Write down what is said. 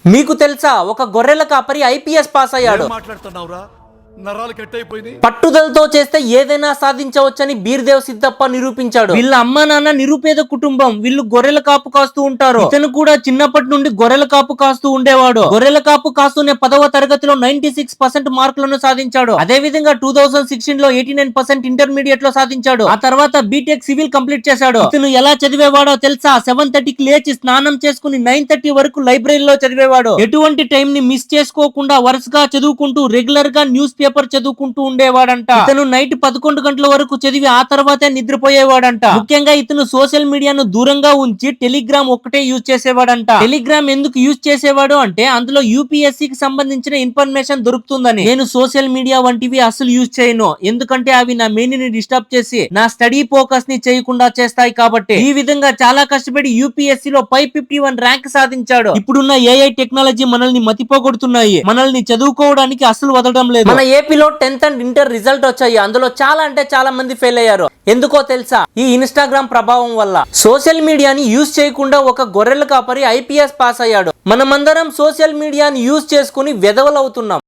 మీకు తెలుసా ఒక గొర్రెల కాపరి ఐపీఎస్ పాస్ అయ్యాడు. మాట్లాడుతున్నావురా, నరాలు కట్ అయిపోయింది. పట్టుదలతో చేస్తే ఏదైనా సాధించవచ్చని బీర్దేవ్ సిద్ధప్ప నిరూపించాడు. వీళ్ళ అమ్మా నాన్న నిరుపేద కుటుంబం, వీళ్ళు గొర్రెల కాపు కాస్తూ ఉంటారు. ఇతను కూడా చిన్నప్పటి నుండి గొర్రెల కాపు కాస్తూ ఉండేవాడు. గొర్రెల కాపు కాస్తూనే 10వ తరగతిలో 96% మార్కులను సాధించాడు. అదే విధంగా 2016 లో 89% ఇంటర్మీడియట్ లో సాధించాడు. ఆ తర్వాత బీటెక్ సివిల్ కంప్లీట్ చేశాడు. ఇతను ఎలా చదివేవాడో తెలుసా? 7:30కి లేచి స్నానం చేసుకుని 9:30 వరకు లైబ్రరీలో చదివేవాడు. ఎటువంటి టైం ని మిస్ చేసుకోకుండా వరుసగా చదువుకుంటూ రెగ్యులర్ గా న్యూస్ పేపర్ చదువుకుంటూ ఉండేవాడంట. ఇతను నైట్ 11 గంటల వరకు చదివి ఆ తర్వాతే నిద్రపోయేవాడంట. ముఖ్యంగా ఇతను సోషల్ మీడియాను దూరంగా ఉంచి టెలిగ్రామ్ ఒక్కటే యూజ్ చేసేవాడంట. టెలిగ్రామ్ ఎందుకు యూజ్ చేసేవాడు అంటే అందులో యూపీఎస్సీ కి సంబంధించిన ఇన్ఫర్మేషన్ దొరుకుతుందని. నేను సోషల్ మీడియా వంటివి అసలు యూజ్ చేయను, ఎందుకంటే అవి నా మెయిన్ ని డిస్టర్బ్ చేసి నా స్టడీ ఫోకస్ ని చేయకుండా చేస్తాయి కాబట్టి. ఈ విధంగా చాలా కష్టపడి యూపీఎస్సీ లో 551 ర్యాంక్ సాధించాడు. ఇప్పుడున్న ఏఐ టెక్నాలజీ మనల్ని మతిపోగొడుతున్నాయి, మనల్ని చదువుకోవడానికి అసలు వదలడం లేదు. మన ఏపీలో 10th అండ్ ఇంటర్ రిజల్ట్ వచ్చాయి. అందులో చాలా అంటే చాలా మంది ఫెయిల్ అయ్యారు. ఎందుకో తెలుసా? ఈ ఇన్స్టాగ్రామ్ ప్రభావం వల్ల. సోషల్ మీడియాని యూజ్ చేయకుండా ఒక గొర్రెల కాపరి ఐపీఎస్ పాస్ అయ్యాడు. మనమందరం సోషల్ మీడియాని యూజ్ చేసుకుని వెధవలవుతున్నాం.